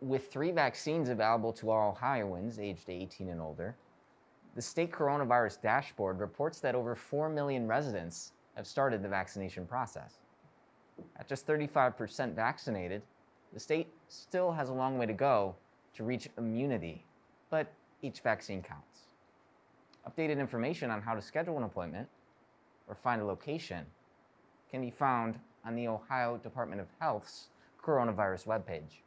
With 3 vaccines available to all Ohioans aged 18 and older, the state coronavirus dashboard reports that over 4 million residents have started the vaccination process. At just 35% vaccinated, the state still has a long way to go to reach immunity, but each vaccine counts. Updated information on how to schedule an appointment or find a location can be found on the Ohio Department of Health's coronavirus webpage.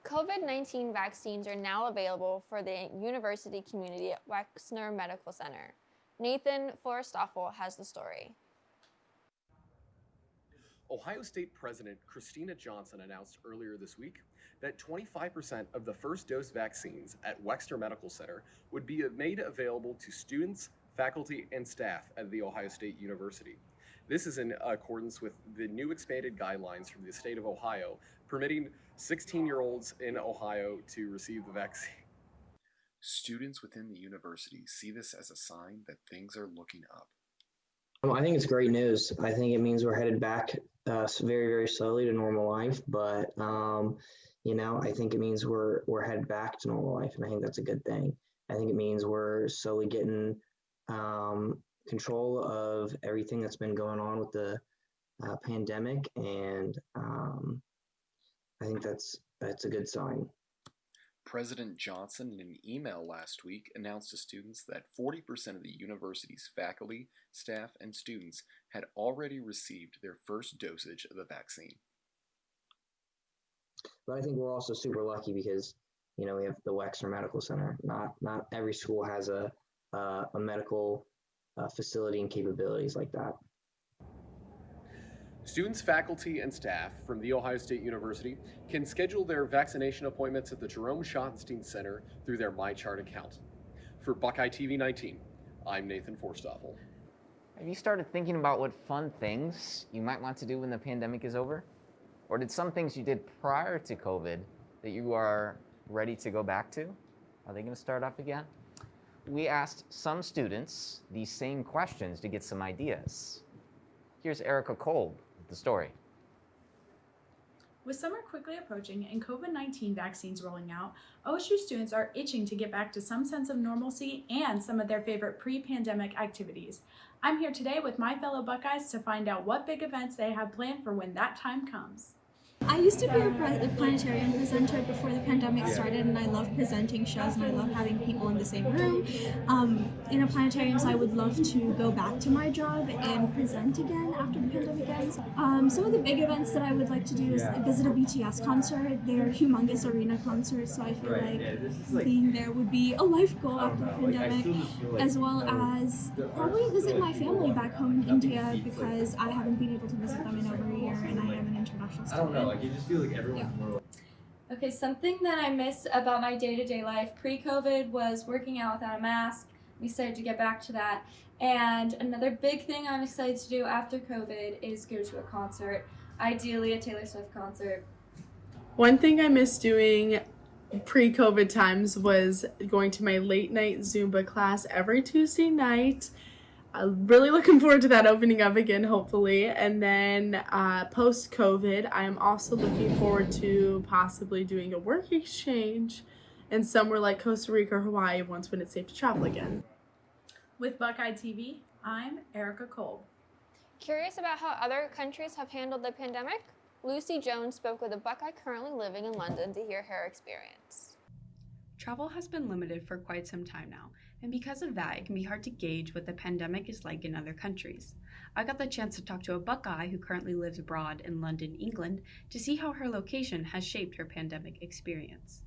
COVID-19 vaccines are now available for the university community at Wexner Medical Center. Nathan Forstoffel has the story. Ohio State President Christina Johnson announced earlier this week that 25% of the first dose vaccines at Wexner Medical Center would be made available to students, faculty, and staff at The Ohio State University. This is in accordance with the new expanded guidelines from the state of Ohio, permitting 16-year-olds in Ohio to receive the vaccine. Students within the university see this as a sign that things are looking up. I think it's great news. I think it means we're headed back very, very slowly to normal life, but I think it means we're headed back to normal life, and I think that's a good thing. I think it means we're slowly getting control of everything that's been going on with the pandemic, and I think that's a good sign. President Johnson, in an email last week, announced to students that 40% of the university's faculty, staff, and students had already received their first dosage of the vaccine. But I think we're also super lucky because, we have the Wexner Medical Center. Not every school has a medical facility and capabilities like that. Students, faculty, and staff from The Ohio State University can schedule their vaccination appointments at the Jerome Schottenstein Center through their MyChart account. For BuckeyeTV 19, I'm Nathan Forstoffel. Have you started thinking about what fun things you might want to do when the pandemic is over? Or did some things you did prior to COVID that you are ready to go back to? Are they going to start up again? We asked some students these same questions to get some ideas. Here's Erica Kolb with the story. With summer quickly approaching and COVID-19 vaccines rolling out, OSU students are itching to get back to some sense of normalcy and some of their favorite pre-pandemic activities. I'm here today with my fellow Buckeyes to find out what big events they have planned for when that time comes. I used to be a planetarium presenter before the pandemic started, and I love presenting shows and I love having people in the same room. In a planetarium, so I would love to go back to my job and present again after the pandemic ends. Some of the big events that I would like to do is visit a BTS concert. They're humongous arena concerts, so I feel like being there would be a life goal after the pandemic, as well as probably visit my family back home in India because I haven't been able to visit them in over a year and I am an international student. You just feel like everyone's more. Okay, something that I miss about my day-to-day life pre-COVID was working out without a mask. I'm excited to get back to that. And another big thing I'm excited to do after COVID is go to a concert, ideally a Taylor Swift concert. One thing I miss doing pre-COVID times was going to my late night Zumba class every Tuesday night. I'm really looking forward to that opening up again, hopefully. And then post-COVID, I am also looking forward to possibly doing a work exchange in somewhere like Costa Rica or Hawaii once when it's safe to travel again. With BuckeyeTV, I'm Erica Kolb. Curious about how other countries have handled the pandemic? Lucy Jones spoke with a Buckeye currently living in London to hear her experience. Travel has been limited for quite some time now, and because of that, it can be hard to gauge what the pandemic is like in other countries. I got the chance to talk to a Buckeye who currently lives abroad in London, England, to see how her location has shaped her pandemic experience.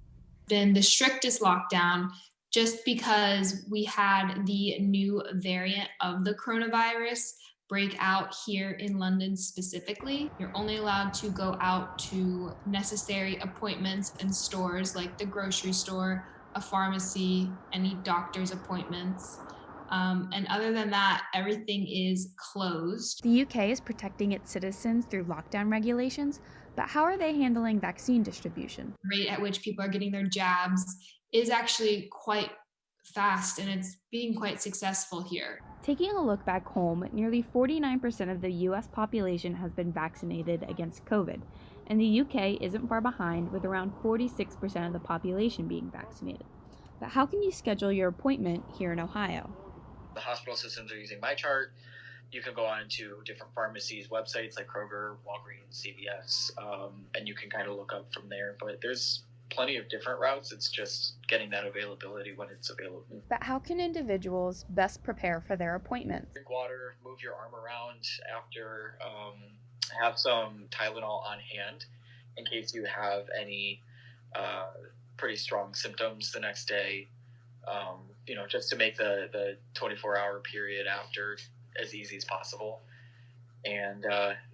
Been the strictest lockdown just because we had the new variant of the coronavirus break out here in London specifically. You're only allowed to go out to necessary appointments in stores like the grocery store, a pharmacy, any doctor's appointments. And other than that, everything is closed. The UK is protecting its citizens through lockdown regulations, but how are they handling vaccine distribution? The rate at which people are getting their jabs is actually quite fast, and it's being quite successful here. Taking a look back home, nearly 49% of the US population has been vaccinated against COVID, and the UK isn't far behind with around 46% of the population being vaccinated. But how can you schedule your appointment here in Ohio? The hospital systems are using MyChart. You can go on to different pharmacies' websites like Kroger, Walgreens, CVS, and you can kind of look up from there. But there's plenty of different routes. It's just getting that availability when it's available. But how can individuals best prepare for their appointments? Drink water, move your arm around after, have some Tylenol on hand in case you have any pretty strong symptoms the next day, just to make the 24-hour period after as easy as possible. And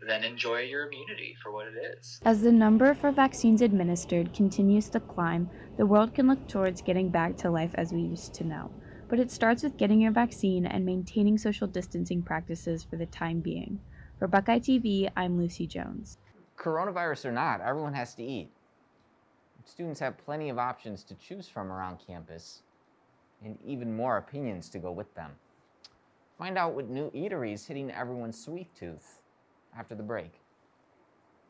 then enjoy your immunity for what it is. As the number for vaccines administered continues to climb, the world can look towards getting back to life as we used to know. But it starts with getting your vaccine and maintaining social distancing practices for the time being. For Buckeye TV, I'm Lucy Jones. Coronavirus or not, everyone has to eat. Students have plenty of options to choose from around campus, and even more opinions to go with them. Find out what new eatery is hitting everyone's sweet tooth after the break.